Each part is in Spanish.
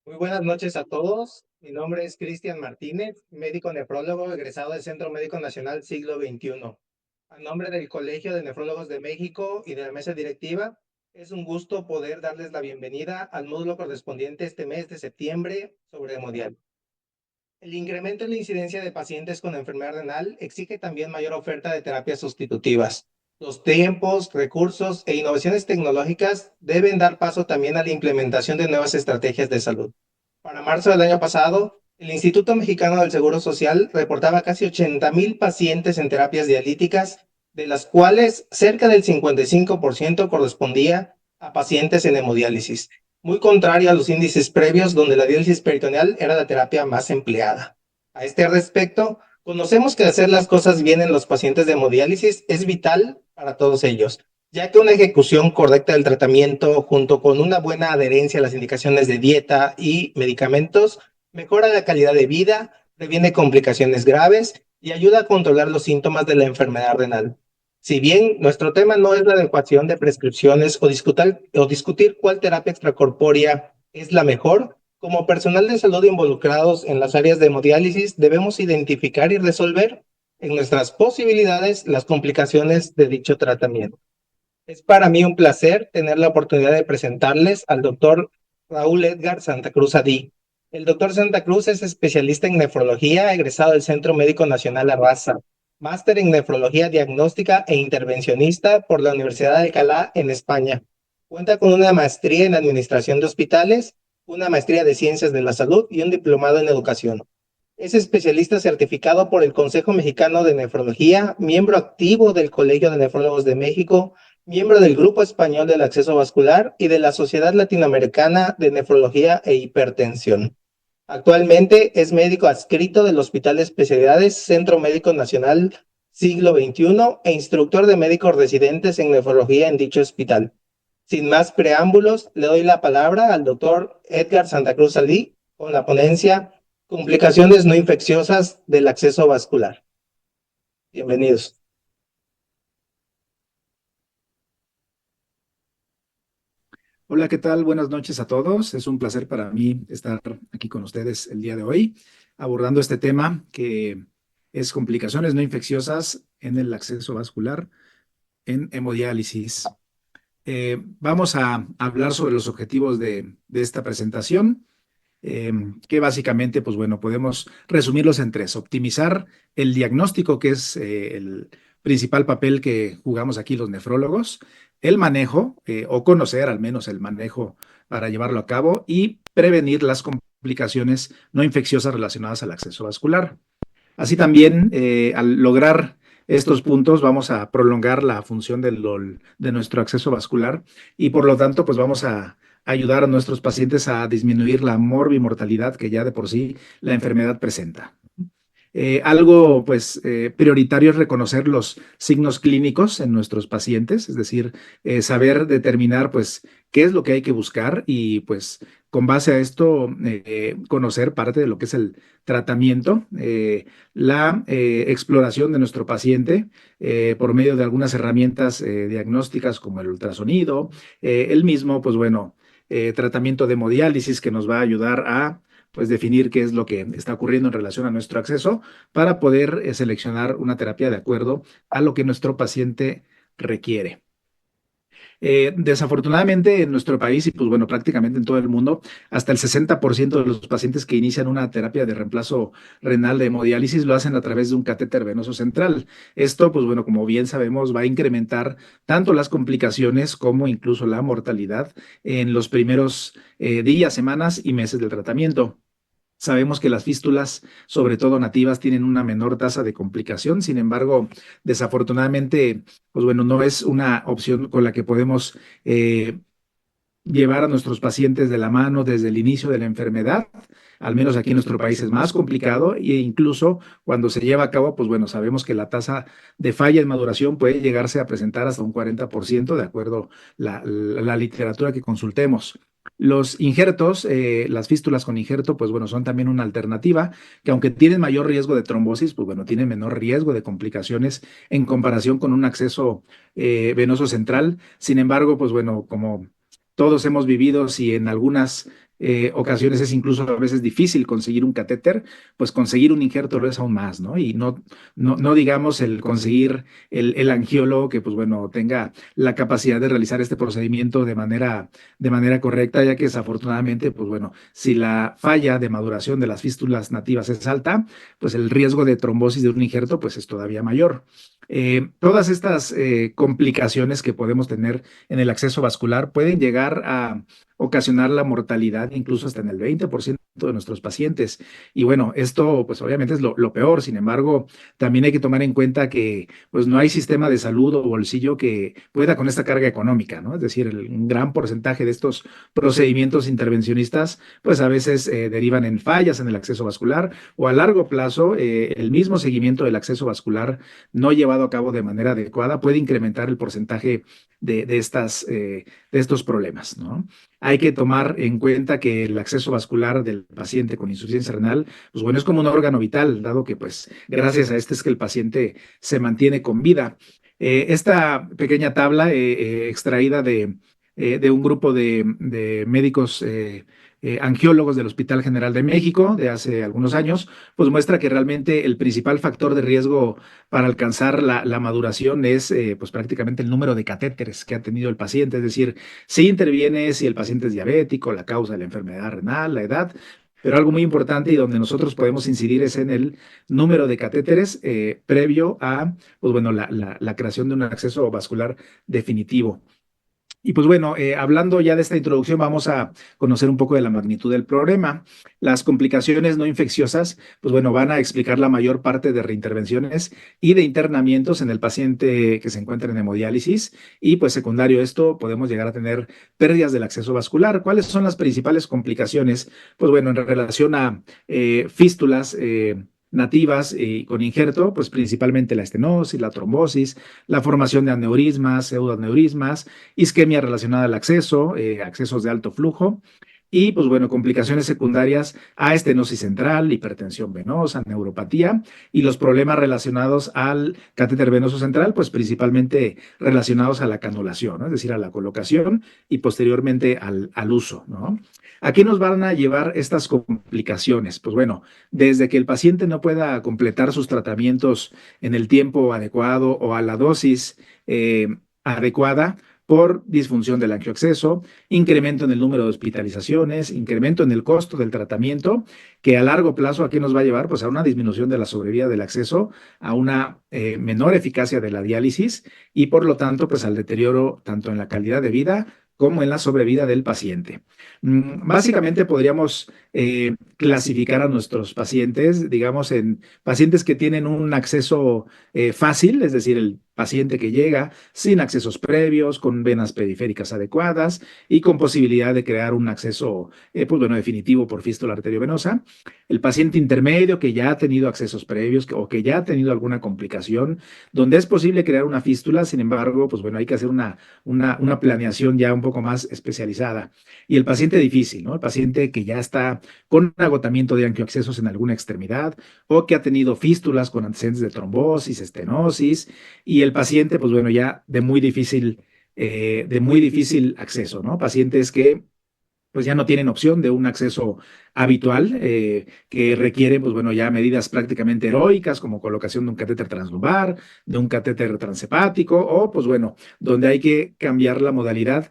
Muy buenas noches a todos. Mi nombre es Cristian Martínez, médico nefrólogo egresado del Centro Médico Nacional Siglo XXI. A nombre del Colegio de Nefrólogos de México y de la mesa directiva, es un gusto poder darles la bienvenida al módulo correspondiente este mes de septiembre sobre hemodiálisis. El incremento en la incidencia de pacientes con enfermedad renal exige también mayor oferta de terapias sustitutivas. Los tiempos, recursos e innovaciones tecnológicas deben dar paso también a la implementación de nuevas estrategias de salud. Para marzo del año pasado, el Instituto Mexicano del Seguro Social reportaba casi 80,000 pacientes en terapias dialíticas, de las cuales cerca del 55% correspondía a pacientes en hemodiálisis, muy contrario a los índices previos donde la diálisis peritoneal era la terapia más empleada. A este respecto, conocemos que hacer las cosas bien en los pacientes de hemodiálisis es vital para todos ellos, ya que una ejecución correcta del tratamiento junto con una buena adherencia a las indicaciones de dieta y medicamentos mejora la calidad de vida, previene complicaciones graves y ayuda a controlar los síntomas de la enfermedad renal. Si bien nuestro tema no es la adecuación de prescripciones o discutir cuál terapia extracorpórea es la mejor, como personal de salud involucrados en las áreas de hemodiálisis debemos identificar y resolver en nuestras posibilidades las complicaciones de dicho tratamiento. Es para mí un placer tener la oportunidad de presentarles al doctor Raúl Edgar Santa Cruz Adí. El doctor Santa Cruz es especialista en nefrología, egresado del Centro Médico Nacional Arrasa, máster en nefrología diagnóstica e intervencionista por la Universidad de Alcalá en España. Cuenta con una maestría en administración de hospitales, una maestría de ciencias de la salud y un diplomado en educación. Es especialista certificado por el Consejo Mexicano de Nefrología, miembro activo del Colegio de Nefrólogos de México, miembro del Grupo Español del Acceso Vascular y de la Sociedad Latinoamericana de Nefrología e Hipertensión. Actualmente es médico adscrito del Hospital de Especialidades Centro Médico Nacional Siglo XXI e instructor de médicos residentes en nefrología en dicho hospital. Sin más preámbulos, le doy la palabra al doctor Edgar Santa Cruz Alí con la ponencia Complicaciones no infecciosas del acceso vascular. Bienvenidos. Hola, ¿qué tal? Buenas noches a todos. Es un placer para mí estar aquí con ustedes el día de hoy, abordando este tema que es complicaciones no infecciosas en el acceso vascular en hemodiálisis. Vamos a hablar sobre los objetivos de esta presentación, que básicamente, pues bueno, podemos resumirlos en tres. Optimizar el diagnóstico, que es el principal papel que jugamos aquí los nefrólogos, el manejo, o conocer al menos el manejo para llevarlo a cabo, y prevenir las complicaciones no infecciosas relacionadas al acceso vascular. Así también, al lograr estos puntos, vamos a prolongar la función de nuestro acceso vascular y por lo tanto, pues vamos a ayudar a nuestros pacientes a disminuir la morbimortalidad que ya de por sí la enfermedad presenta. Algo pues prioritario es reconocer los signos clínicos en nuestros pacientes, es decir, saber determinar pues qué es lo que hay que buscar y pues con base a esto conocer parte de lo que es el tratamiento, la exploración de nuestro paciente por medio de algunas herramientas diagnósticas como el ultrasonido, el mismo pues bueno, tratamiento de hemodiálisis que nos va a ayudar a pues definir qué es lo que está ocurriendo en relación a nuestro acceso para poder seleccionar una terapia de acuerdo a lo que nuestro paciente requiere. Desafortunadamente en nuestro país y pues bueno, prácticamente en todo el mundo, hasta el 60% de los pacientes que inician una terapia de reemplazo renal de hemodiálisis lo hacen a través de un catéter venoso central. Esto pues bueno, como bien sabemos, va a incrementar tanto las complicaciones como incluso la mortalidad en los primeros días, semanas y meses del tratamiento. Sabemos que las fístulas, sobre todo nativas, tienen una menor tasa de complicación. Sin embargo, desafortunadamente, pues bueno, no es una opción con la que podemos llevar a nuestros pacientes de la mano desde el inicio de la enfermedad. Al menos aquí en nuestro país es más complicado e incluso cuando se lleva a cabo, pues bueno, sabemos que la tasa de falla en maduración puede llegarse a presentar hasta un 40% de acuerdo a la literatura que consultemos. Los injertos, las fístulas con injerto, pues bueno, son también una alternativa que aunque tienen mayor riesgo de trombosis, pues bueno, tienen menor riesgo de complicaciones en comparación con un acceso venoso central. Sin embargo, pues bueno, como todos hemos vivido, si en algunas ocasiones es incluso a veces difícil conseguir un catéter, pues conseguir un injerto lo es aún más, ¿no? Y no digamos el conseguir el angiólogo que, pues bueno, tenga la capacidad de realizar este procedimiento de manera correcta, ya que desafortunadamente, pues bueno, si la falla de maduración de las fístulas nativas es alta, pues el riesgo de trombosis de un injerto, pues es todavía mayor. Todas estas complicaciones que podemos tener en el acceso vascular pueden llegar a ocasionar la mortalidad incluso hasta en el 20% de nuestros pacientes. Y bueno, esto pues obviamente es lo peor. Sin embargo, también hay que tomar en cuenta que pues no hay sistema de salud o bolsillo que pueda con esta carga económica, ¿no? Es decir, un gran porcentaje de estos procedimientos intervencionistas pues a veces derivan en fallas en el acceso vascular o a largo plazo el mismo seguimiento del acceso vascular no llevado a cabo de manera adecuada puede incrementar el porcentaje de estos problemas, ¿no? Hay que tomar en cuenta que el acceso vascular del paciente con insuficiencia renal, pues bueno, es como un órgano vital, dado que pues gracias a este es que el paciente se mantiene con vida. Esta pequeña tabla extraída de un grupo de médicos angiólogos del Hospital General de México de hace algunos años, pues muestra que realmente el principal factor de riesgo para alcanzar la maduración es pues prácticamente el número de catéteres que ha tenido el paciente, es decir, si interviene si el paciente es diabético, la causa de la enfermedad renal, la edad, pero algo muy importante y donde nosotros podemos incidir es en el número de catéteres previo a pues bueno, la creación de un acceso vascular definitivo. Y pues bueno, hablando ya de esta introducción, vamos a conocer un poco de la magnitud del problema. Las complicaciones no infecciosas, pues bueno, van a explicar la mayor parte de reintervenciones y de internamientos en el paciente que se encuentra en hemodiálisis. Y pues secundario a esto, podemos llegar a tener pérdidas del acceso vascular. ¿Cuáles son las principales complicaciones? Pues bueno, en relación a fístulas, nativas y con injerto, pues principalmente la estenosis, la trombosis, la formación de aneurismas, pseudoaneurismas, isquemia relacionada al acceso, accesos de alto flujo. Y, pues bueno, complicaciones secundarias a estenosis central, hipertensión venosa, neuropatía y los problemas relacionados al catéter venoso central, pues principalmente relacionados a la canulación, ¿no? Es decir, a la colocación y posteriormente al uso, ¿no? ¿A qué nos van a llevar estas complicaciones? Pues bueno, desde que el paciente no pueda completar sus tratamientos en el tiempo adecuado o a la dosis adecuada por disfunción del angioacceso, incremento en el número de hospitalizaciones, incremento en el costo del tratamiento, que a largo plazo, ¿a qué nos va a llevar? Pues a una disminución de la sobrevida del acceso, a una menor eficacia de la diálisis y por lo tanto, pues al deterioro tanto en la calidad de vida como en la sobrevida del paciente. Básicamente podríamos clasificar a nuestros pacientes, digamos, en pacientes que tienen un acceso fácil, es decir, el paciente que llega sin accesos previos, con venas periféricas adecuadas y con posibilidad de crear un acceso, pues bueno, definitivo por fístula arteriovenosa. El paciente intermedio que ya ha tenido accesos previos o que ya ha tenido alguna complicación, donde es posible crear una fístula, sin embargo, pues bueno, hay que hacer una planeación ya un poco más especializada. Y el paciente difícil, ¿no? El paciente que ya está con agotamiento de angioaccesos en alguna extremidad o que ha tenido fístulas con antecedentes de trombosis, estenosis y el paciente, pues bueno, ya de muy difícil acceso, ¿no? Pacientes que pues ya no tienen opción de un acceso habitual, que requieren, pues bueno, ya medidas prácticamente heroicas, como colocación de un catéter translumbar, de un catéter transepático, o pues bueno, donde hay que cambiar la modalidad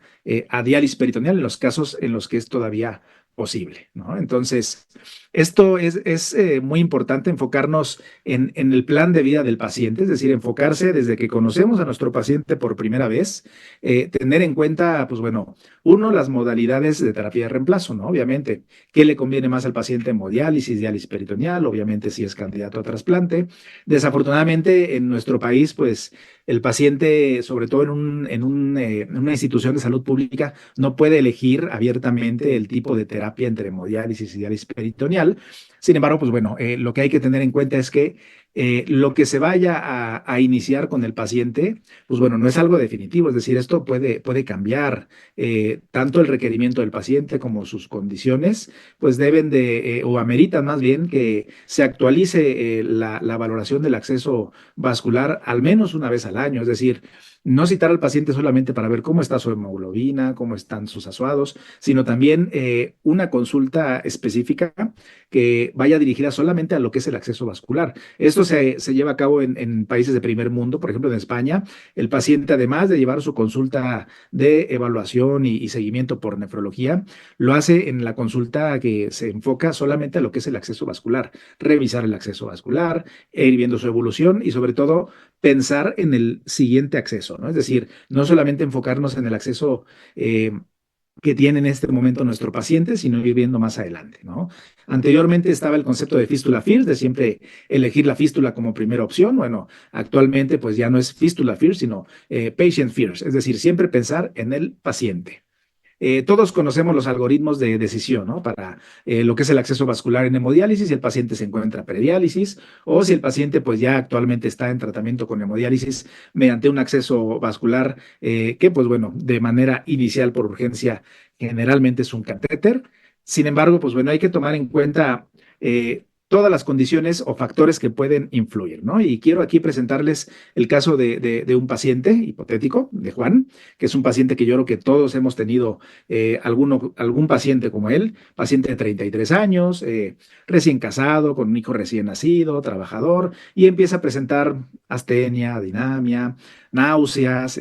a diálisis peritoneal en los casos en los que es todavía posible, ¿no? Entonces, esto es muy importante enfocarnos en el plan de vida del paciente, es decir, enfocarse desde que conocemos a nuestro paciente por primera vez, tener en cuenta, pues bueno, uno, las modalidades de terapia de reemplazo, ¿no? Obviamente, ¿qué le conviene más al paciente? Hemodiálisis, diálisis peritoneal, obviamente si es candidato a trasplante. Desafortunadamente, en nuestro país, pues el paciente, sobre todo en una institución de salud pública, no puede elegir abiertamente el tipo de terapia entre hemodiálisis y diálisis peritoneal. Sin embargo, pues bueno, lo que hay que tener en cuenta es que lo que se vaya a iniciar con el paciente, pues bueno, no es algo definitivo, es decir, esto puede cambiar. Tanto el requerimiento del paciente como sus condiciones, pues deben o ameritan más bien que se actualice la valoración del acceso vascular al menos una vez al año, es decir, no citar al paciente solamente para ver cómo está su hemoglobina, cómo están sus asuados, sino también una consulta específica que vaya dirigida solamente a lo que es el acceso vascular. Esto se lleva a cabo en países de primer mundo, por ejemplo en España. El paciente, además de llevar su consulta de evaluación y seguimiento por nefrología, lo hace en la consulta que se enfoca solamente a lo que es el acceso vascular, revisar el acceso vascular, ir viendo su evolución y sobre todo pensar en el siguiente acceso, ¿no? Es decir, no solamente enfocarnos en el acceso que tiene en este momento nuestro paciente, sino ir viendo más adelante, ¿no? Anteriormente estaba el concepto de fístula first, de siempre elegir la fístula como primera opción. Bueno, actualmente pues ya no es fístula first, sino patient first, es decir, siempre pensar en el paciente. Todos conocemos los algoritmos de decisión, ¿no? Para lo que es el acceso vascular en hemodiálisis, si el paciente se encuentra prediálisis o si el paciente pues ya actualmente está en tratamiento con hemodiálisis mediante un acceso vascular que pues bueno, de manera inicial por urgencia generalmente es un catéter. Sin embargo, pues bueno, hay que tomar en cuenta todas las condiciones o factores que pueden influir, ¿no? Y quiero aquí presentarles el caso de un paciente hipotético, de Juan, que es un paciente que yo creo que todos hemos tenido algún paciente como él, paciente de 33 años, recién casado, con un hijo recién nacido, trabajador, y empieza a presentar astenia, dinamia, náuseas,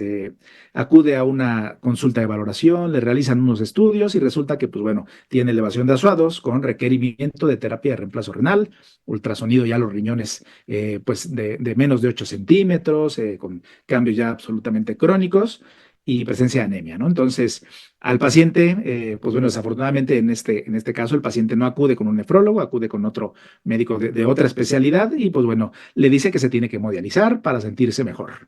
acude a una consulta de valoración, le realizan unos estudios y resulta que, pues bueno, tiene elevación de azuados con requerimiento de terapia de reemplazo renal, ultrasonido ya los riñones, pues de menos de 8 centímetros, con cambios ya absolutamente crónicos y presencia de anemia, ¿no? Entonces, al paciente, pues bueno, desafortunadamente en este caso el paciente no acude con un nefrólogo, acude con otro médico de otra especialidad y pues bueno, le dice que se tiene que hemodializar para sentirse mejor.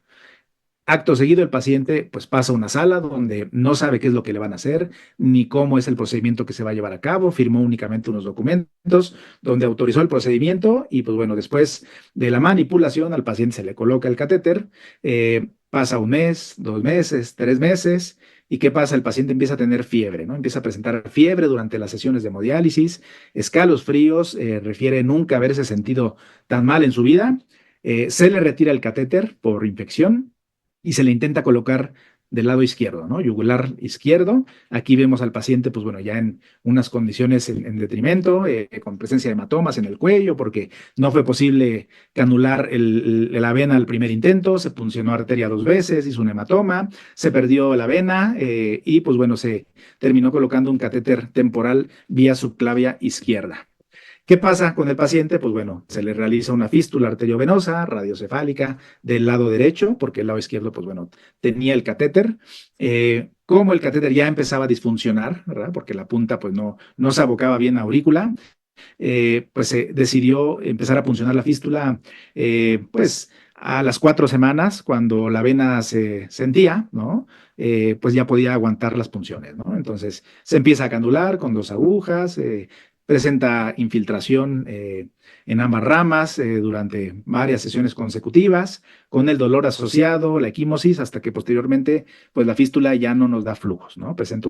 Acto seguido, el paciente pues pasa a una sala donde no sabe qué es lo que le van a hacer, ni cómo es el procedimiento que se va a llevar a cabo, firmó únicamente unos documentos donde autorizó el procedimiento y pues bueno, después de la manipulación al paciente se le coloca el catéter, pasa un mes, 2 meses, 3 meses. ¿Y qué pasa? El paciente empieza a tener fiebre, ¿no? Empieza a presentar fiebre durante las sesiones de hemodiálisis, escalofríos, refiere nunca haberse sentido tan mal en su vida. Se le retira el catéter por infección y se le intenta colocar del lado izquierdo, ¿no? Yugular izquierdo. Aquí vemos al paciente, pues bueno, ya en unas condiciones en detrimento, con presencia de hematomas en el cuello, porque no fue posible canular la vena al primer intento, se puncionó arteria 2 veces, hizo un hematoma, se perdió la vena y pues bueno, se terminó colocando un catéter temporal vía subclavia izquierda. ¿Qué pasa con el paciente? Pues bueno, se le realiza una fístula arteriovenosa, radiocefálica, del lado derecho, porque el lado izquierdo, pues bueno, tenía el catéter. Como el catéter ya empezaba a disfuncionar, ¿verdad? Porque la punta, pues no se abocaba bien a aurícula, pues se decidió empezar a puncionar la fístula, pues a las 4 semanas, cuando la vena se sentía, ¿no? Pues ya podía aguantar las punciones, ¿no? Entonces se empieza a canular con 2 agujas, presenta infiltración en ambas ramas durante varias sesiones consecutivas, con el dolor asociado, la equimosis, hasta que posteriormente, pues la fístula ya no nos da flujos, ¿no? Presenta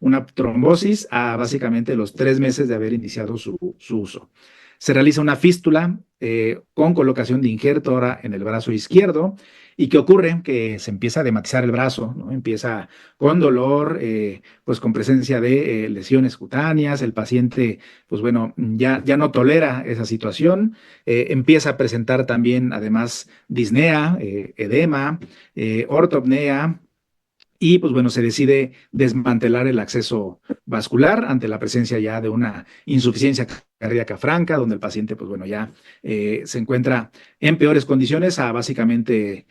una trombosis a básicamente los 3 meses de haber iniciado su uso. Se realiza una fístula con colocación de injerto ahora en el brazo izquierdo. ¿Y qué ocurre? Que se empieza a dematizar el brazo, ¿no? Empieza con dolor, pues con presencia de lesiones cutáneas. El paciente, pues bueno, ya no tolera esa situación. Empieza a presentar también, además, disnea, edema, ortopnea, y pues bueno, se decide desmantelar el acceso vascular ante la presencia ya de una insuficiencia cardíaca franca, donde el paciente pues bueno ya se encuentra en peores condiciones a básicamente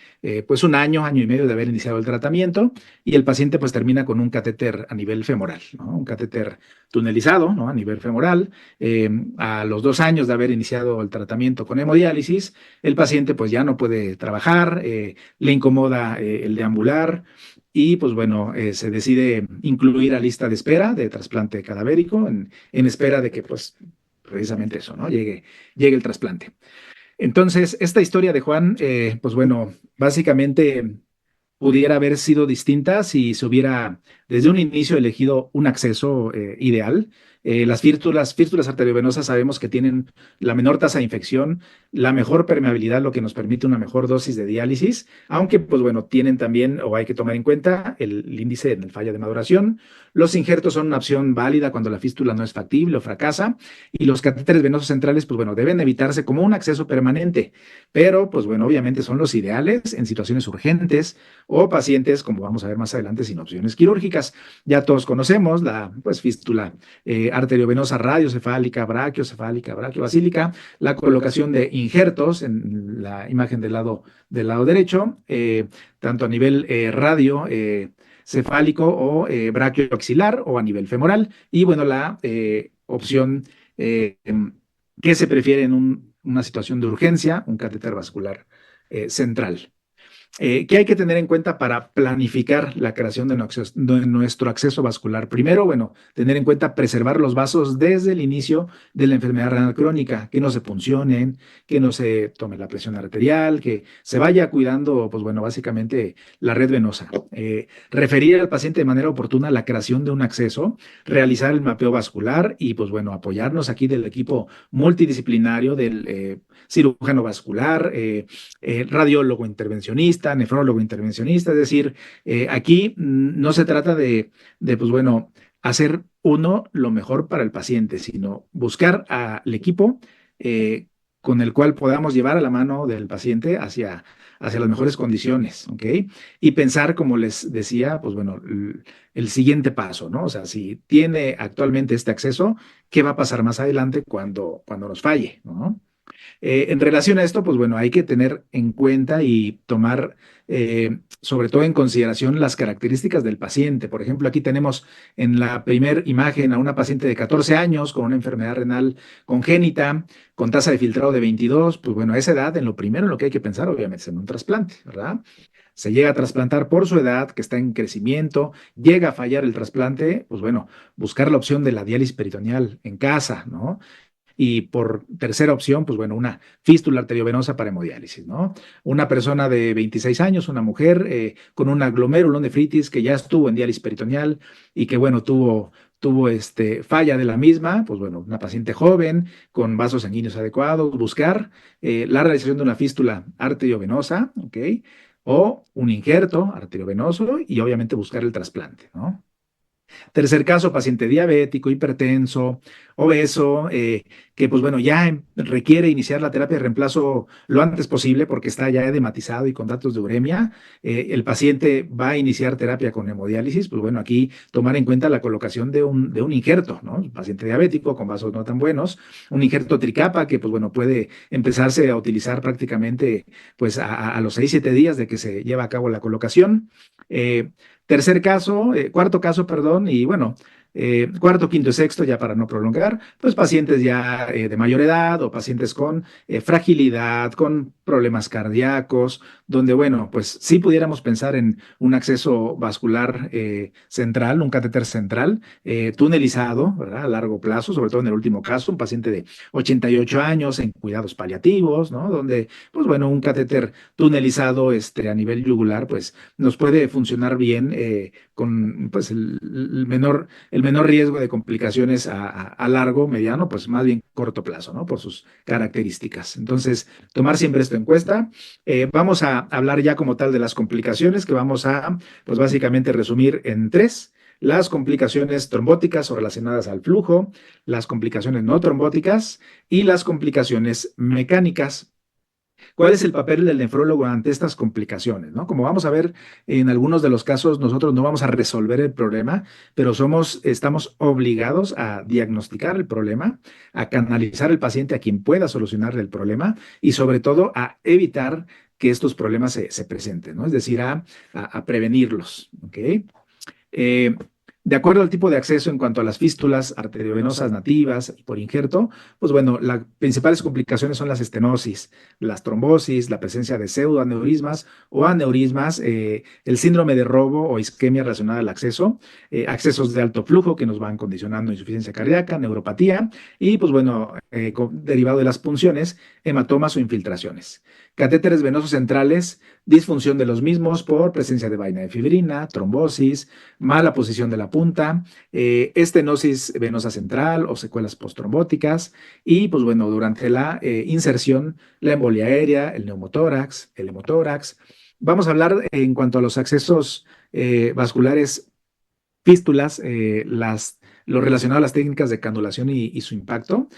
pues un año, año y medio de haber iniciado el tratamiento y el paciente pues termina con un catéter a nivel femoral, ¿no? Un catéter tunelizado, ¿no? A nivel femoral. A los 2 años de haber iniciado el tratamiento con hemodiálisis, el paciente pues ya no puede trabajar, le incomoda el deambular y pues bueno, se decide incluir a lista de espera de trasplante cadavérico en espera de que pues precisamente eso, ¿no? Llegue el trasplante. Entonces, esta historia de Juan, pues bueno, básicamente pudiera haber sido distinta si se hubiera desde un inicio elegido un acceso ideal. Las fístulas arteriovenosas sabemos que tienen la menor tasa de infección, la mejor permeabilidad, lo que nos permite una mejor dosis de diálisis, aunque pues bueno, tienen también, o hay que tomar en cuenta, el índice en el falla de maduración. Los injertos son una opción válida cuando la fístula no es factible o fracasa, y los catéteres venosos centrales, pues bueno, deben evitarse como un acceso permanente, pero pues bueno, obviamente son los ideales en situaciones urgentes o pacientes, como vamos a ver más adelante, sin opciones quirúrgicas. Ya todos conocemos la pues, fístula arteriovenosa radiocefálica, brachiobasílica, la colocación de injertos en la imagen del lado derecho, tanto a nivel radio cefálico o braquioaxilar o a nivel femoral. Y bueno, la opción que se prefiere en una situación de urgencia, un catéter vascular central. ¿Qué hay que tener en cuenta para planificar la creación de nuestro acceso vascular? Primero, bueno, tener en cuenta preservar los vasos desde el inicio de la enfermedad renal crónica, que no se puncionen, que no se tome la presión arterial, que se vaya cuidando, pues bueno, básicamente la red venosa. Referir al paciente de manera oportuna la creación de un acceso, realizar el mapeo vascular y, pues bueno, apoyarnos aquí del equipo multidisciplinario del cirujano vascular, radiólogo intervencionista, nefrólogo intervencionista, es decir, aquí no se trata pues bueno, hacer uno lo mejor para el paciente, sino buscar al equipo con el cual podamos llevar a la mano del paciente hacia las mejores condiciones, ¿ok? Y pensar, como les decía, pues bueno, el siguiente paso, ¿no? O sea, si tiene actualmente este acceso, ¿qué va a pasar más adelante cuando nos falle, ¿no? En relación a esto, pues bueno, hay que tener en cuenta y tomar sobre todo en consideración las características del paciente. Por ejemplo, aquí tenemos en la primera imagen a una paciente de 14 años con una enfermedad renal congénita, con tasa de filtrado de 22. Pues bueno, a esa edad, en lo primero en lo que hay que pensar, obviamente, es en un trasplante, ¿verdad? Se llega a trasplantar por su edad, que está en crecimiento, llega a fallar el trasplante, pues bueno, buscar la opción de la diálisis peritoneal en casa, ¿no? Y por tercera opción, pues bueno, una fístula arteriovenosa para hemodiálisis, ¿no? Una persona de 26 años, una mujer con una glomerulonefritis que ya estuvo en diálisis peritoneal y que, bueno, tuvo falla de la misma, pues bueno, una paciente joven con vasos sanguíneos adecuados, buscar la realización de una fístula arteriovenosa, ¿ok? O un injerto arteriovenoso y obviamente buscar el trasplante, ¿no? Tercer caso, paciente diabético, hipertenso, obeso, que pues bueno, ya requiere iniciar la terapia de reemplazo lo antes posible porque está ya edematizado y con datos de uremia. El paciente va a iniciar terapia con hemodiálisis, pues bueno, aquí tomar en cuenta la colocación de un injerto, ¿no? El paciente diabético con vasos no tan buenos, un injerto tricapa que pues bueno, puede empezarse a utilizar prácticamente pues a los 6, 7 días de que se lleva a cabo la colocación. Eh, cuarto caso, perdón, y bueno, cuarto, quinto y sexto, ya para no prolongar, pues pacientes ya de mayor edad o pacientes con fragilidad, con problemas cardíacos, donde, bueno, pues sí pudiéramos pensar en un acceso vascular central, un catéter central, tunelizado, ¿verdad? A largo plazo, sobre todo en el último caso, un paciente de 88 años en cuidados paliativos, ¿no? Donde, pues bueno, un catéter tunelizado a nivel yugular, pues nos puede funcionar bien con pues, el menor riesgo de complicaciones a largo, mediano, pues más bien corto plazo, ¿no? Por sus características. Entonces, tomar siempre esto en cuenta. Vamos a hablar ya como tal de las complicaciones que vamos a, pues básicamente resumir en tres. Las complicaciones trombóticas o relacionadas al flujo, las complicaciones no trombóticas y las complicaciones mecánicas. ¿Cuál es el papel del nefrólogo ante estas complicaciones, ¿no? Como vamos a ver, en algunos de los casos nosotros no vamos a resolver el problema, pero estamos obligados a diagnosticar el problema, a canalizar al paciente a quien pueda solucionarle el problema y sobre todo a evitar que estos problemas se presenten, ¿no? Es decir, a prevenirlos, ¿ok? Eh, De acuerdo al tipo de acceso en cuanto a las fístulas arteriovenosas nativas y por injerto, pues bueno, las principales complicaciones son las estenosis, las trombosis, la presencia de pseudoaneurismas o aneurismas, el síndrome de robo o isquemia relacionada al acceso, accesos de alto flujo que nos van condicionando insuficiencia cardíaca, neuropatía y pues bueno, derivado de las punciones, hematomas o infiltraciones. Catéteres venosos centrales, disfunción de los mismos por presencia de vaina de fibrina, trombosis, mala posición de la punta, estenosis venosa central o secuelas postrombóticas y pues bueno, durante la inserción, la embolia aérea, el neumotórax, el hemotórax. Vamos a hablar en cuanto a los accesos vasculares, fístulas, lo relacionado a las técnicas de canulación y su impacto.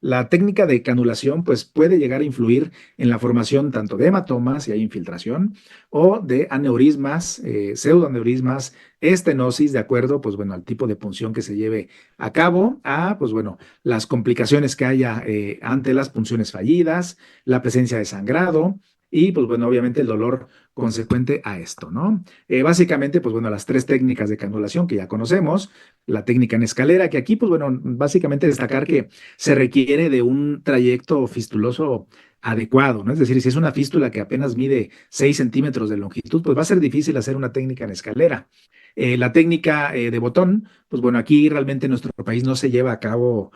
La técnica de canulación pues, puede llegar a influir en la formación tanto de hematomas, si hay infiltración, o de aneurismas, pseudoaneurismas, estenosis, de acuerdo pues, bueno, al tipo de punción que se lleve a cabo, a pues, bueno, las complicaciones que haya ante las punciones fallidas, la presencia de sangrado y, pues bueno, obviamente el dolor consecuente a esto, ¿no? Básicamente, pues bueno, las tres técnicas de canulación que ya conocemos, la técnica en escalera, que aquí, pues bueno, básicamente destacar que se requiere de un trayecto fistuloso adecuado, ¿no? Es decir, si es una fístula que apenas mide 6 centímetros de longitud, pues va a ser difícil hacer una técnica en escalera. La técnica de botón, pues bueno, aquí realmente en nuestro país no se lleva a cabo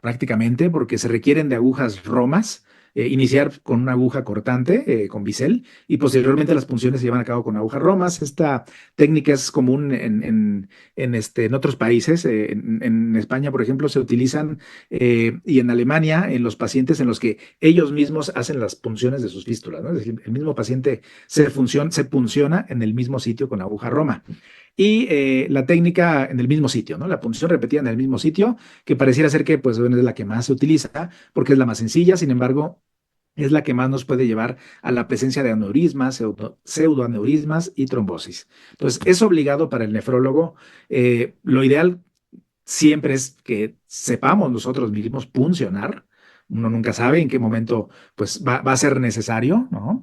prácticamente porque se requieren de agujas romas, iniciar con una aguja cortante, con bisel, y posteriormente las punciones se llevan a cabo con agujas romas. Esta técnica es común en otros países. En España, por ejemplo, se utilizan y en Alemania, en los pacientes en los que ellos mismos hacen las punciones de sus fístulas, ¿no? Es decir, el mismo paciente se punciona en el mismo sitio con aguja roma. Y la técnica en el mismo sitio, ¿no? La punción repetida en el mismo sitio, que pareciera ser que pues, bueno, es la que más se utiliza porque es la más sencilla, sin embargo, es la que más nos puede llevar a la presencia de aneurismas, pseudoaneurismas y trombosis. Entonces, es obligado para el nefrólogo. Lo ideal siempre es que sepamos nosotros mismos puncionar. Uno nunca sabe en qué momento pues, va a ser necesario, ¿no?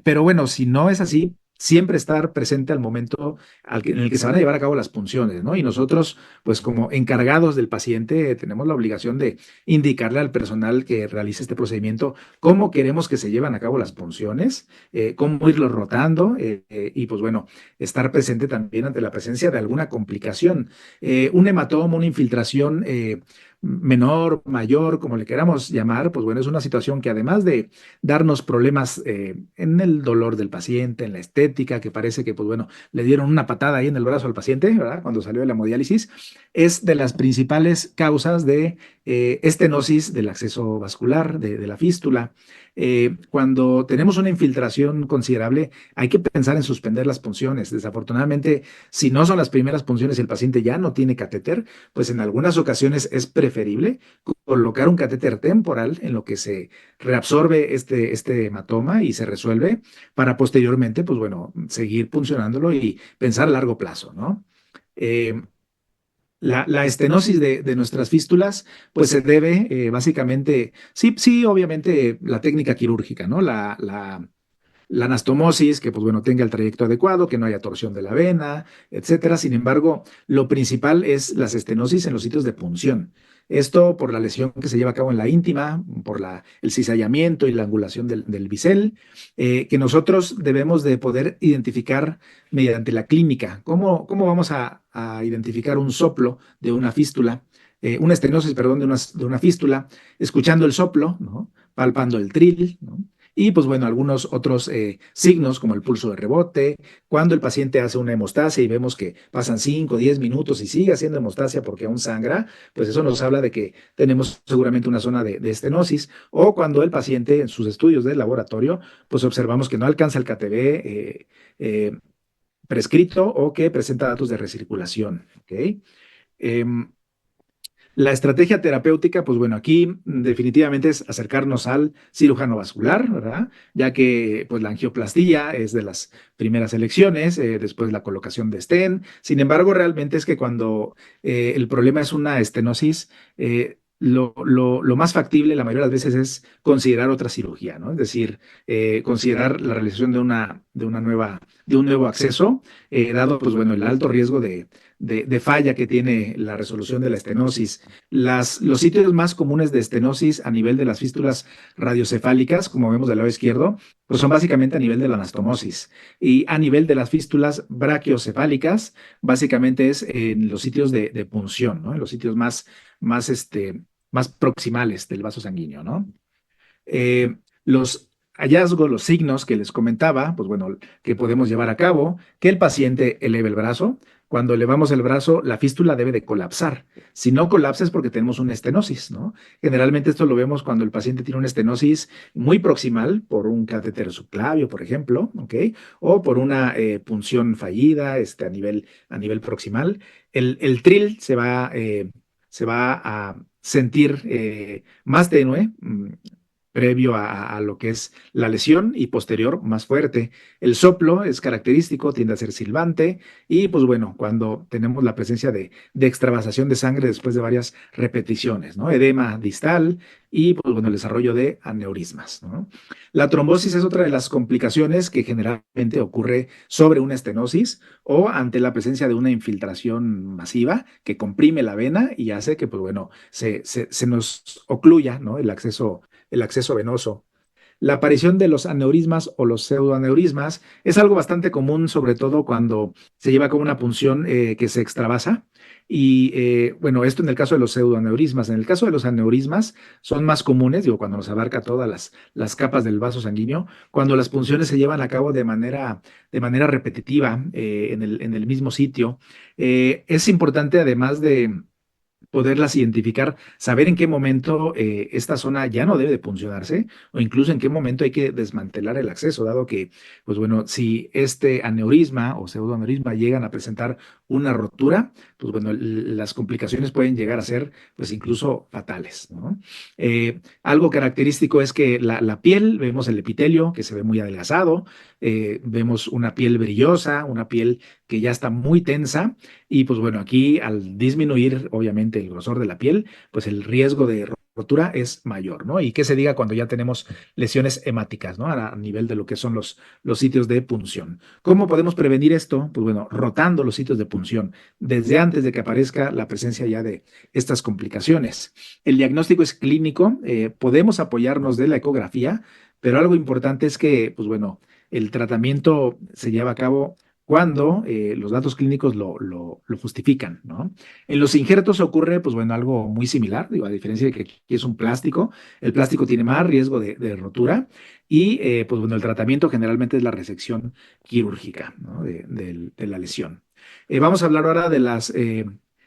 Pero bueno, si no es así, siempre estar presente al momento en el que se van a llevar a cabo las punciones, ¿no? Y nosotros, pues como encargados del paciente, tenemos la obligación de indicarle al personal que realice este procedimiento cómo queremos que se lleven a cabo las punciones, cómo irlos rotando y pues bueno, estar presente también ante la presencia de alguna complicación, un hematoma, una infiltración menor, mayor, como le queramos llamar, pues bueno, es una situación que además de darnos problemas en el dolor del paciente, en la estética, que parece que, pues bueno, le dieron una patada ahí en el brazo al paciente, ¿verdad? Cuando salió de la hemodiálisis, es de las principales causas de estenosis del acceso vascular, de la fístula. Cuando tenemos una infiltración considerable, hay que pensar en suspender las punciones. Desafortunadamente, si no son las primeras punciones y el paciente ya no tiene catéter, pues en algunas ocasiones es preferible colocar un catéter temporal en lo que se reabsorbe este hematoma y se resuelve para posteriormente, pues bueno, seguir puncionándolo y pensar a largo plazo, ¿no? Eh, la estenosis de nuestras fístulas, pues se debe básicamente, sí, sí, obviamente la técnica quirúrgica, ¿no? La anastomosis, que pues bueno, tenga el trayecto adecuado, que no haya torsión de la vena, etcétera. Sin embargo, lo principal es las estenosis en los sitios de punción. Esto por la lesión que se lleva a cabo en la íntima, por el cizallamiento y la angulación del bisel, que nosotros debemos de poder identificar mediante la clínica. ¿Cómo vamos a identificar un soplo de una fístula? Una estenosis, perdón, de una fístula, escuchando el soplo, ¿no? Palpando el tril, ¿no? Y pues bueno, algunos otros signos como el pulso de rebote, cuando el paciente hace una hemostasia y vemos que pasan 5 o 10 minutos y sigue haciendo hemostasia porque aún sangra, pues eso nos habla de que tenemos seguramente una zona de estenosis, o cuando el paciente en sus estudios de laboratorio, pues observamos que no alcanza el KTB prescrito o que presenta datos de recirculación, ¿ok? La estrategia terapéutica, pues bueno, aquí definitivamente es acercarnos al cirujano vascular, ¿verdad? Ya que pues la angioplastía es de las primeras elecciones, después la colocación de stent. Sin embargo, realmente es que cuando el problema es una estenosis, lo más factible la mayoría de las veces es considerar otra cirugía, ¿no? Es decir, considerar la realización de un nuevo acceso, dado, pues bueno, el alto riesgo de falla que tiene la resolución de la estenosis. Los sitios más comunes de estenosis a nivel de las fístulas radiocefálicas, como vemos del lado izquierdo, pues son básicamente a nivel de la anastomosis. Y a nivel de las fístulas brachiocefálicas, básicamente es en los sitios de punción, ¿no? En los sitios más proximales del vaso sanguíneo, ¿no? Los hallazgos, los signos que les comentaba, pues bueno, que podemos llevar a cabo, que el paciente eleve el brazo. Cuando elevamos el brazo, la fístula debe de colapsar. Si no colapsa es porque tenemos una estenosis, ¿no? Generalmente esto lo vemos cuando el paciente tiene una estenosis muy proximal por un catéter subclavio, por ejemplo, ¿ok? O por una punción fallida a nivel proximal. El tril se va a sentir más tenue, previo a lo que es la lesión y posterior más fuerte. El soplo es característico, tiende a ser silbante y pues bueno, cuando tenemos la presencia de extravasación de sangre después de varias repeticiones, ¿no? Edema distal y pues bueno, el desarrollo de aneurismas, ¿no? La trombosis es otra de las complicaciones que generalmente ocurre sobre una estenosis o ante la presencia de una infiltración masiva que comprime la vena y hace que, pues bueno, se nos ocluya, ¿no? El acceso venoso. La aparición de los aneurismas o los pseudoaneurismas es algo bastante común, sobre todo cuando se lleva a cabo una punción que se extravasa. Y bueno, esto en el caso de los pseudoaneurismas. En el caso de los aneurismas son más comunes, digo, cuando nos abarca todas las capas del vaso sanguíneo, cuando las punciones se llevan a cabo de manera repetitiva en el mismo sitio. Es importante, además de poderlas identificar, saber en qué momento esta zona ya no debe de funcionarse o incluso en qué momento hay que desmantelar el acceso, dado que, pues bueno, si este aneurisma o pseudoaneurisma llegan a presentar una rotura, pues bueno, las complicaciones pueden llegar a ser, pues incluso fatales, ¿no? Algo característico es que la piel, vemos el epitelio que se ve muy adelgazado, vemos una piel brillosa, una piel que ya está muy tensa y pues bueno, aquí al disminuir obviamente el grosor de la piel, pues el riesgo de rotura es mayor, ¿no? Y qué se diga cuando ya tenemos lesiones hemáticas, ¿no? A nivel de lo que son los sitios de punción. ¿Cómo podemos prevenir esto? Pues bueno, rotando los sitios de punción desde antes de que aparezca la presencia ya de estas complicaciones. El diagnóstico es clínico, podemos apoyarnos de la ecografía, pero algo importante es que, pues bueno, el tratamiento se lleva a cabo cuando los datos clínicos lo justifican, ¿no? En los injertos ocurre, pues bueno, algo muy similar, digo, a diferencia de que aquí es un plástico, el plástico tiene más riesgo de rotura y, pues bueno, el tratamiento generalmente es la resección quirúrgica, ¿no? De la lesión. Vamos a hablar ahora de las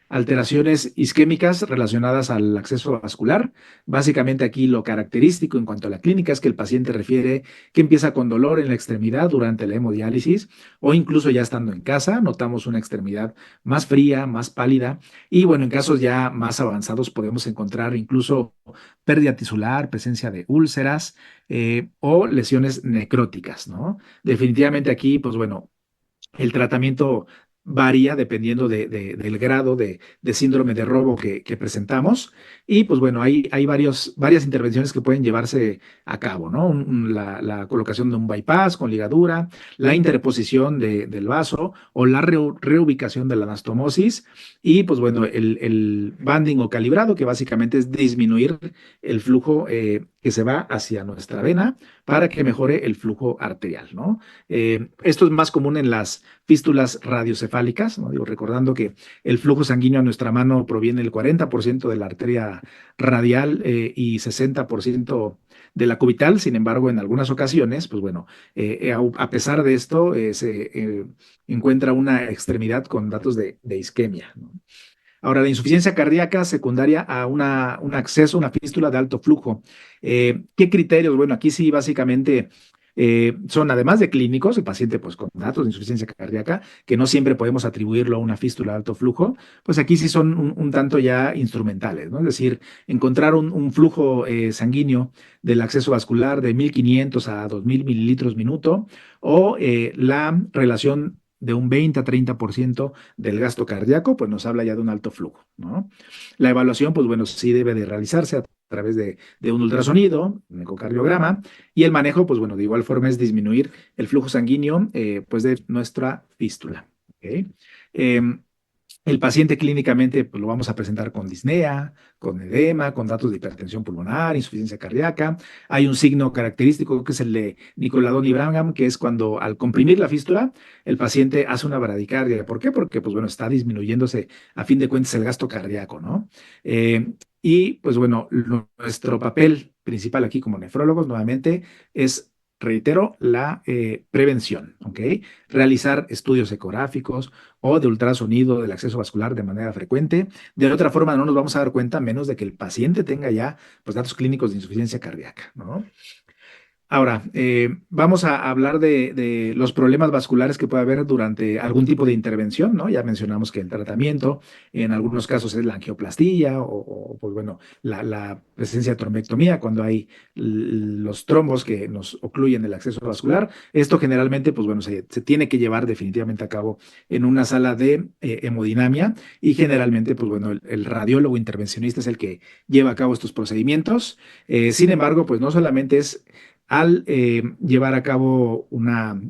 alteraciones isquémicas relacionadas al acceso vascular. Básicamente aquí lo característico en cuanto a la clínica es que el paciente refiere que empieza con dolor en la extremidad durante la hemodiálisis o incluso ya estando en casa, notamos una extremidad más fría, más pálida y bueno, en casos ya más avanzados podemos encontrar incluso pérdida tisular, presencia de úlceras o lesiones necróticas, ¿no? Definitivamente aquí, pues bueno, el tratamiento varía dependiendo del grado de síndrome de robo que presentamos. Y pues bueno, hay varias intervenciones que pueden llevarse a cabo, ¿no? La colocación de un bypass con ligadura, la interposición del vaso o la reubicación de la anastomosis. Y pues bueno, el banding o calibrado, que básicamente es disminuir el flujo que se va hacia nuestra vena para que mejore el flujo arterial, ¿no? Esto es más común en las fístulas radiocefálicas, ¿no? Digo, recordando que el flujo sanguíneo a nuestra mano proviene del 40% de la arteria radial y 60% de la cubital. Sin embargo, en algunas ocasiones, pues bueno, a pesar de esto, se encuentra una extremidad con datos de isquemia, ¿no? Ahora, la insuficiencia cardíaca secundaria a un acceso, una fístula de alto flujo. ¿Qué criterios? Bueno, aquí sí básicamente son, además de clínicos, el paciente pues con datos de insuficiencia cardíaca, que no siempre podemos atribuirlo a una fístula de alto flujo, pues aquí sí son un tanto ya instrumentales, ¿no? Es decir, encontrar un flujo sanguíneo del acceso vascular de 1.500 a 2.000 mililitros minuto o la relación de un 20 a 30% del gasto cardíaco, pues nos habla ya de un alto flujo, ¿no? La evaluación, pues bueno, sí debe de realizarse a través de un ultrasonido, un ecocardiograma, y el manejo, pues bueno, de igual forma es disminuir el flujo sanguíneo, pues de nuestra fístula, ¿ok? Em, el paciente clínicamente pues, lo vamos a presentar con disnea, con edema, con datos de hipertensión pulmonar, insuficiencia cardíaca. Hay un signo característico que es el de Nicoladoni Branham, que es cuando al comprimir la fístula, el paciente hace una bradicardia. ¿Por qué? Porque pues bueno, está disminuyéndose a fin de cuentas el gasto cardíaco, ¿no? Y pues bueno, nuestro papel principal aquí como nefrólogos nuevamente es, reitero, la prevención, ¿ok? Realizar estudios ecográficos o de ultrasonido del acceso vascular de manera frecuente. De otra forma, no nos vamos a dar cuenta a menos de que el paciente tenga ya pues, datos clínicos de insuficiencia cardíaca, ¿no? Ahora, vamos a hablar de los problemas vasculares que puede haber durante algún tipo de intervención, ¿no? Ya mencionamos que el tratamiento, en algunos casos es la angioplastía pues bueno, la presencia de trombectomía cuando hay los trombos que nos ocluyen el acceso vascular. Esto generalmente, pues bueno, se tiene que llevar definitivamente a cabo en una sala de hemodinamia y generalmente, pues bueno, el radiólogo intervencionista es el que lleva a cabo estos procedimientos. Sin embargo, pues no solamente es al llevar a cabo una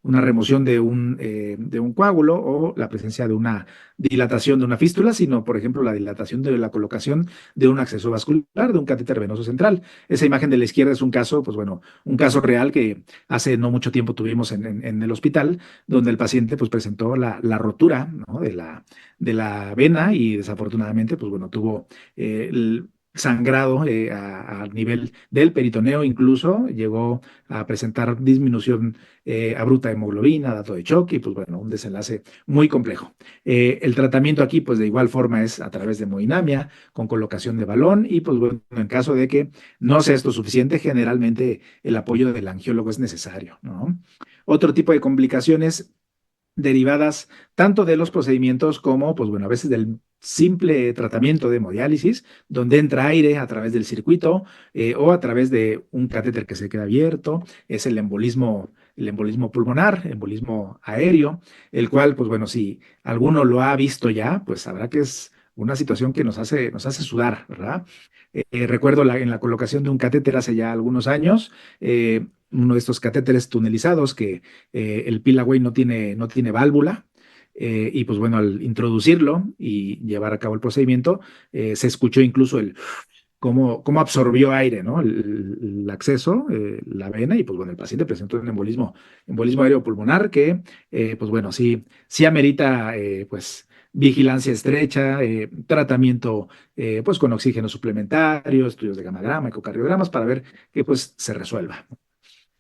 remoción de un coágulo o la presencia de una dilatación de una fístula, sino, por ejemplo, la dilatación de la colocación de un acceso vascular, de un catéter venoso central. Esa imagen de la izquierda es un caso, pues bueno, un caso real que hace no mucho tiempo tuvimos en el hospital, donde el paciente pues presentó la rotura, ¿no? de la vena y desafortunadamente, pues bueno, tuvo sangrado a nivel del peritoneo, incluso llegó a presentar disminución abrupta de hemoglobina, dato de choque, y pues bueno, un desenlace muy complejo. El tratamiento aquí, pues de igual forma es a través de hemodinamia, con colocación de balón, y pues bueno, en caso de que no sea esto suficiente, generalmente el apoyo del angiólogo es necesario, ¿no? Otro tipo de complicaciones derivadas tanto de los procedimientos como, pues bueno, a veces del simple tratamiento de hemodiálisis, donde entra aire a través del circuito o a través de un catéter que se queda abierto, es el embolismo pulmonar, embolismo aéreo, el cual, pues bueno, si alguno lo ha visto ya, pues sabrá que es una situación que nos hace sudar, ¿verdad? Recuerdo en la colocación de un catéter hace ya algunos años, uno de estos catéteres tunelizados que el Pillaway no tiene válvula. Y pues bueno, al introducirlo y llevar a cabo el procedimiento, se escuchó incluso cómo absorbió aire, ¿no? El acceso, la vena, y pues bueno, el paciente presentó un embolismo aéreo pulmonar que, pues bueno, sí amerita, pues, vigilancia estrecha, tratamiento, pues, con oxígeno suplementario, estudios de gamagrama, ecocardiogramas, para ver que, pues, se resuelva.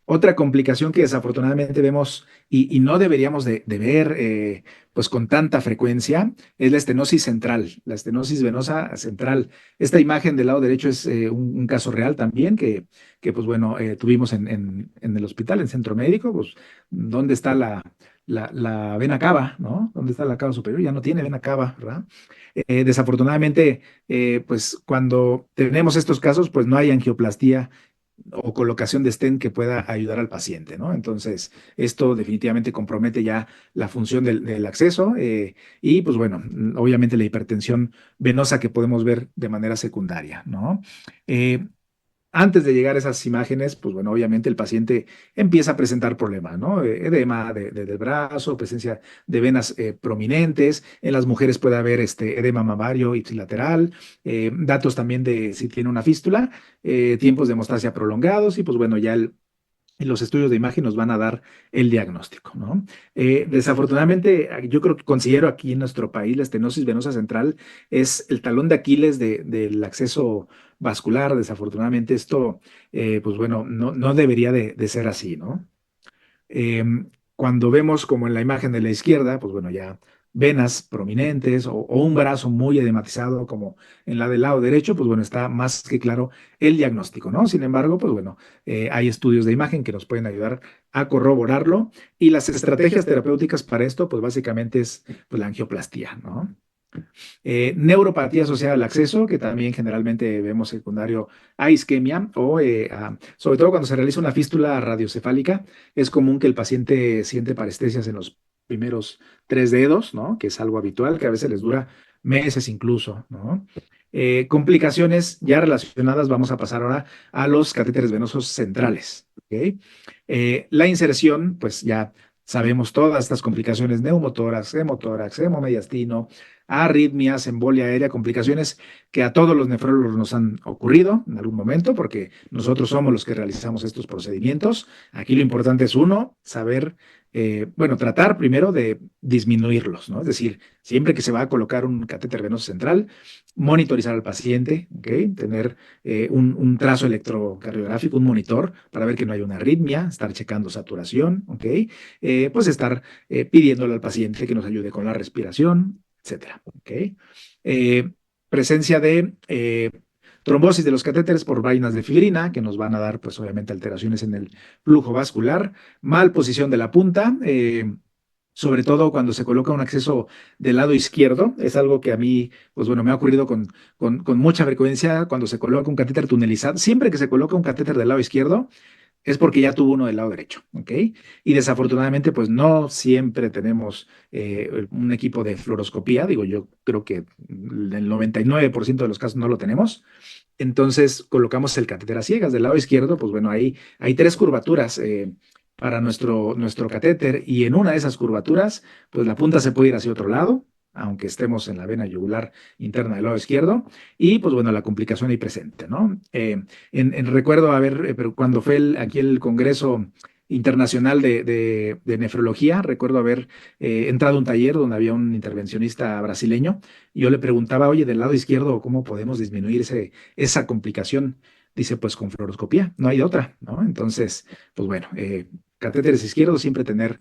Otra complicación que desafortunadamente vemos y no deberíamos de ver pues con tanta frecuencia es la estenosis central, la estenosis venosa central. Esta imagen del lado derecho es un caso real también que pues bueno, tuvimos en el hospital, en centro médico, pues ¿dónde está la vena cava, ¿no? ¿Dónde está la cava superior? Ya no tiene vena cava, ¿verdad? Desafortunadamente, pues cuando tenemos estos casos, pues no hay angioplastía o colocación de stent que pueda ayudar al paciente, ¿no? Entonces, esto definitivamente compromete ya la función del acceso y, pues bueno, obviamente la hipertensión venosa que podemos ver de manera secundaria, ¿no? Eh, Antes de llegar a esas imágenes, pues bueno, obviamente el paciente empieza a presentar problemas, ¿no? Edema del brazo, presencia de venas prominentes. En las mujeres puede haber este edema mamario ipsilateral, datos también de si tiene una fístula, tiempos de hemostasia prolongados y pues bueno, ya los estudios de imagen nos van a dar el diagnóstico, ¿no? Desafortunadamente, yo creo que considero aquí en nuestro país la estenosis venosa central es el talón de Aquiles del acceso vascular. Desafortunadamente, esto, pues bueno, no debería de ser así, ¿no? Eh, Cuando vemos como en la imagen de la izquierda, pues bueno, ya venas prominentes o un brazo muy edematizado como en la del lado derecho, pues bueno, está más que claro el diagnóstico, ¿no? Sin embargo, pues bueno, hay estudios de imagen que nos pueden ayudar a corroborarlo y las estrategias terapéuticas para esto, pues básicamente es pues, la angioplastía, ¿no? Neuropatía asociada al acceso, que también generalmente vemos secundario a isquemia o sobre todo cuando se realiza una fístula radiocefálica, es común que el paciente siente parestesias en los primeros 3 dedos, ¿no? Que es algo habitual, que a veces les dura meses incluso, ¿no? Complicaciones ya relacionadas, vamos a pasar ahora a los catéteres venosos centrales, ¿ok? La inserción, pues ya sabemos todas estas complicaciones: neumotórax, hemomediastino, arritmias, embolia aérea, complicaciones que a todos los nefrólogos nos han ocurrido en algún momento, porque nosotros somos los que realizamos estos procedimientos. Aquí lo importante es, uno, saber, bueno, tratar primero de disminuirlos, ¿no? Es decir, siempre que se va a colocar un catéter venoso central, monitorizar al paciente, ¿ok? Tener un trazo electrocardiográfico, un monitor para ver que no hay una arritmia, estar checando saturación, ¿ok? Pues estar pidiéndole al paciente que nos ayude con la respiración, etcétera, ¿ok? Eh, Presencia de trombosis de los catéteres por vainas de fibrina, que nos van a dar, pues obviamente, alteraciones en el flujo vascular, mal posición de la punta, sobre todo cuando se coloca un acceso del lado izquierdo. Es algo que a mí, pues bueno, me ha ocurrido con mucha frecuencia cuando se coloca un catéter tunelizado. Siempre que se coloca un catéter del lado izquierdo, es porque ya tuvo uno del lado derecho, ¿ok? Y desafortunadamente, pues no siempre tenemos un equipo de fluoroscopía. Digo, yo creo que el 99% de los casos no lo tenemos. Entonces colocamos el catéter a ciegas. Del lado izquierdo, pues bueno, ahí hay tres curvaturas para nuestro catéter, y en una de esas curvaturas, pues la punta se puede ir hacia otro lado, aunque estemos en la vena yugular interna del lado izquierdo, y pues bueno, la complicación ahí presente, ¿no? Recuerdo haber, pero cuando fue aquí el Congreso Internacional de Nefrología, recuerdo haber entrado a un taller donde había un intervencionista brasileño, y yo le preguntaba: oye, del lado izquierdo, ¿cómo podemos disminuir esa complicación? Dice, pues con fluoroscopía, no hay de otra, ¿no? Entonces, pues bueno, catéteres izquierdos siempre tener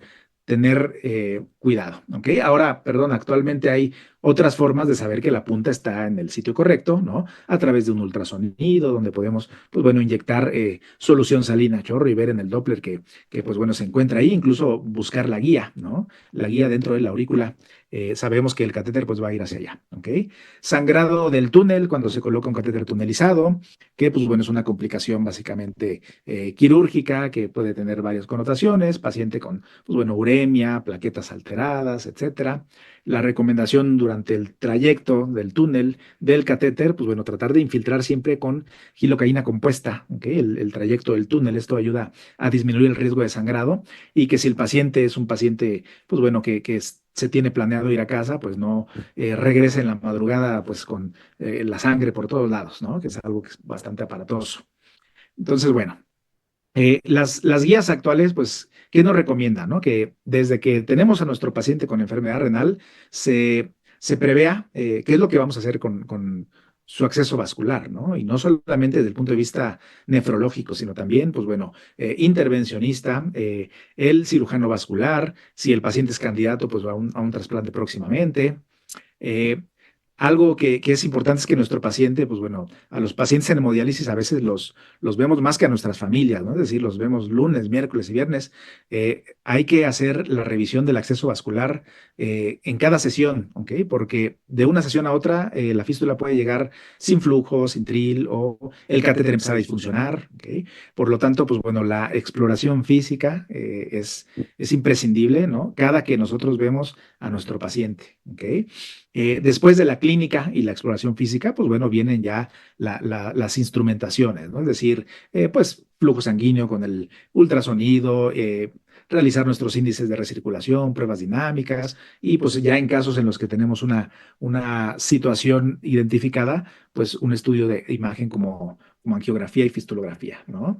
cuidado, ¿ok? Ahora, perdón, actualmente hay otras formas de saber que la punta está en el sitio correcto, ¿no? A través de un ultrasonido, donde podemos, pues bueno, inyectar solución salina a chorro y ver en el Doppler que, pues bueno, se encuentra ahí, incluso buscar la guía, ¿no? La guía dentro de la aurícula. Sabemos que el catéter pues va a ir hacia allá, ¿ok? Sangrado del túnel cuando se coloca un catéter tunelizado, que pues bueno, es una complicación básicamente quirúrgica que puede tener varias connotaciones: paciente con, pues bueno, uremia, plaquetas alteradas, etcétera. La recomendación durante el trayecto del túnel del catéter, pues bueno, tratar de infiltrar siempre con gilocaína compuesta, ¿ok? El trayecto del túnel. Esto ayuda a disminuir el riesgo de sangrado, y que si el paciente es un paciente, pues bueno, se tiene planeado ir a casa, pues no regrese en la madrugada pues con la sangre por todos lados, ¿no? Que es algo que es bastante aparatoso. Entonces, bueno, las guías actuales, pues, ¿qué nos recomiendan, no? Que desde que tenemos a nuestro paciente con enfermedad renal, se prevea qué es lo que vamos a hacer con su acceso vascular, ¿no? Y no solamente desde el punto de vista nefrológico, sino también, pues bueno, intervencionista, el cirujano vascular, si el paciente es candidato, pues a un trasplante próximamente. Eh, Algo que es importante es que nuestro paciente, pues bueno, a los pacientes en hemodiálisis a veces los vemos más que a nuestras familias, ¿no? Es decir, los vemos lunes, miércoles y viernes. Hay que hacer la revisión del acceso vascular en cada sesión, ¿ok? Porque de una sesión a otra, la fístula puede llegar sin flujo, sin tril, o el catéter empezar a disfuncionar, ¿ok? Por lo tanto, pues bueno, la exploración física es imprescindible, ¿no? Cada que nosotros vemos a nuestro paciente, ¿ok? Después de la clínica y la exploración física, pues bueno, vienen ya las instrumentaciones, ¿no? Es decir, pues flujo sanguíneo con el ultrasonido, realizar nuestros índices de recirculación, pruebas dinámicas, y pues ya en casos en los que tenemos una situación identificada, pues un estudio de imagen como angiografía y fistulografía, ¿no?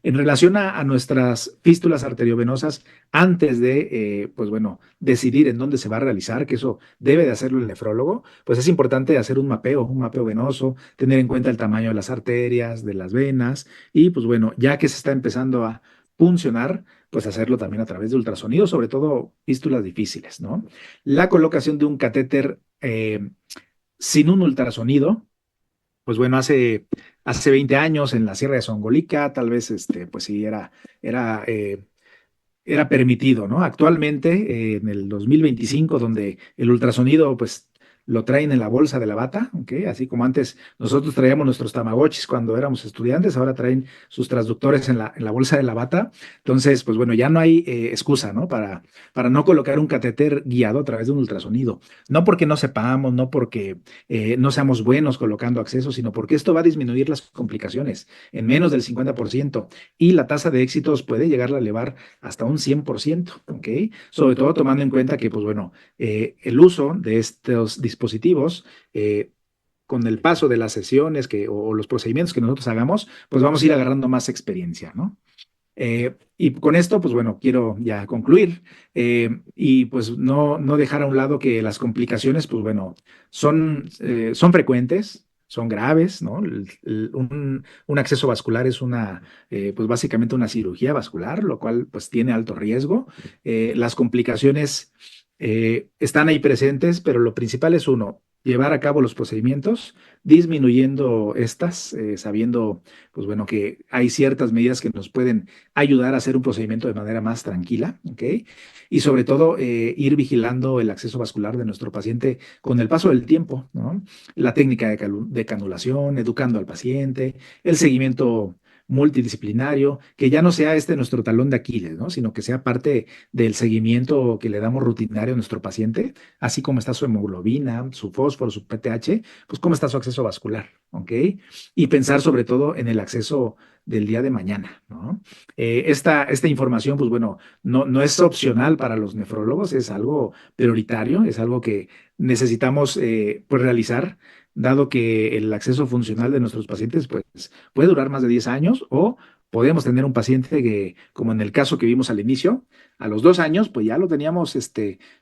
En relación a nuestras fístulas arteriovenosas, antes de, pues bueno, decidir en dónde se va a realizar, que eso debe de hacerlo el nefrólogo, pues es importante hacer un mapeo venoso, tener en cuenta el tamaño de las arterias, de las venas, y pues bueno, ya que se está empezando a funcionar, pues hacerlo también a través de ultrasonido, sobre todo fístulas difíciles, ¿no? La colocación de un catéter sin un ultrasonido, pues bueno, hace 20 años en la Sierra de Songolica, tal vez, pues sí, era, eh, era permitido, ¿no? Actualmente, en el 2025, donde el ultrasonido, pues, lo traen en la bolsa de la bata, ¿ok? Así como antes nosotros traíamos nuestros tamagotchis cuando éramos estudiantes, ahora traen sus transductores en la bolsa de la bata. Entonces, pues bueno, ya no hay excusa, ¿no? Para no colocar un catéter guiado a través de un ultrasonido. No porque no sepamos, no porque no seamos buenos colocando acceso, sino porque esto va a disminuir las complicaciones en menos del 50% y la tasa de éxitos puede llegar a elevar hasta un 100%, ¿ok? Sobre todo tomando en cuenta que, pues bueno, el uso de estos dispositivos con el paso de las sesiones o los procedimientos que nosotros hagamos, pues vamos a ir agarrando más experiencia, ¿no? Y con esto, pues bueno, quiero ya concluir y pues no dejar a un lado que las complicaciones, pues bueno, son frecuentes, son graves, ¿no? Un acceso vascular es pues básicamente una cirugía vascular, lo cual pues tiene alto riesgo. Las complicaciones están ahí presentes, pero lo principal es uno, llevar a cabo los procedimientos, disminuyendo estas, sabiendo, pues bueno, que hay ciertas medidas que nos pueden ayudar a hacer un procedimiento de manera más tranquila, ¿ok? Y sobre todo, ir vigilando el acceso vascular de nuestro paciente con el paso del tiempo, ¿no? La técnica de canulación, educando al paciente, el seguimiento multidisciplinario, que ya no sea este nuestro talón de Aquiles, ¿no? Sino que sea parte del seguimiento que le damos rutinario a nuestro paciente, así como está su hemoglobina, su fósforo, su PTH, pues cómo está su acceso vascular, ¿ok? Y pensar sobre todo en el acceso del día de mañana, ¿no? Esta información, pues bueno, no es opcional para los nefrólogos, es algo prioritario, es algo que necesitamos pues realizar, dado que el acceso funcional de nuestros pacientes pues puede durar más de 10 años o podemos tener un paciente que, como en el caso que vimos al inicio, a los 2 años, pues ya lo teníamos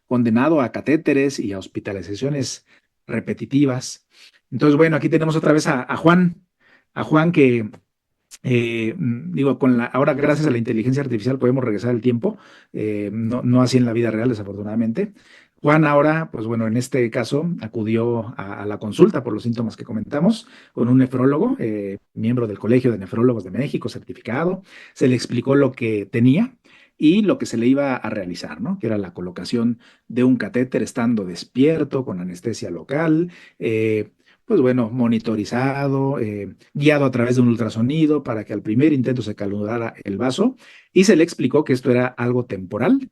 condenado a catéteres y a hospitalizaciones repetitivas. Entonces, bueno, aquí tenemos otra vez a Juan que digo, ahora gracias a la inteligencia artificial podemos regresar el tiempo, no así en la vida real, desafortunadamente. Juan ahora, pues bueno, en este caso acudió a la consulta por los síntomas que comentamos con un nefrólogo, miembro del Colegio de Nefrólogos de México, certificado. Se le explicó lo que tenía y lo que se le iba a realizar, ¿no? Que era la colocación de un catéter estando despierto, con anestesia local, pues bueno, monitorizado, guiado a través de un ultrasonido para que al primer intento se calurara el vaso y se le explicó que esto era algo temporal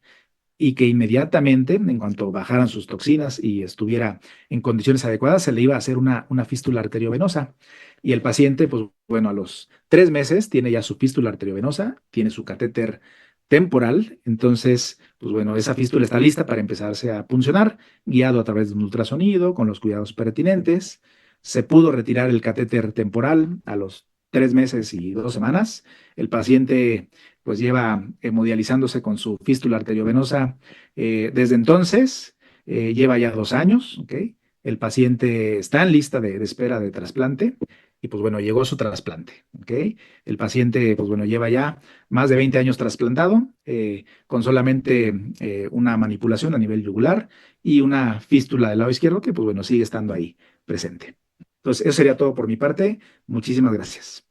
y que inmediatamente, en cuanto bajaran sus toxinas y estuviera en condiciones adecuadas, se le iba a hacer una fístula arteriovenosa. Y el paciente, pues bueno, a los 3 meses tiene ya su fístula arteriovenosa, tiene su catéter temporal, entonces, pues bueno, esa fístula está lista para empezarse a puncionar, guiado a través de un ultrasonido, con los cuidados pertinentes. Se pudo retirar el catéter temporal a los 3 meses y 2 semanas. El paciente pues lleva hemodializándose con su fístula arteriovenosa desde entonces, lleva ya 2 años, ¿ok? El paciente está en lista de espera de trasplante y pues bueno, llegó su trasplante, ¿ok? El paciente pues bueno, lleva ya más de 20 años trasplantado con solamente una manipulación a nivel yugular y una fístula del lado izquierdo que pues bueno, sigue estando ahí presente. Entonces, eso sería todo por mi parte. Muchísimas gracias.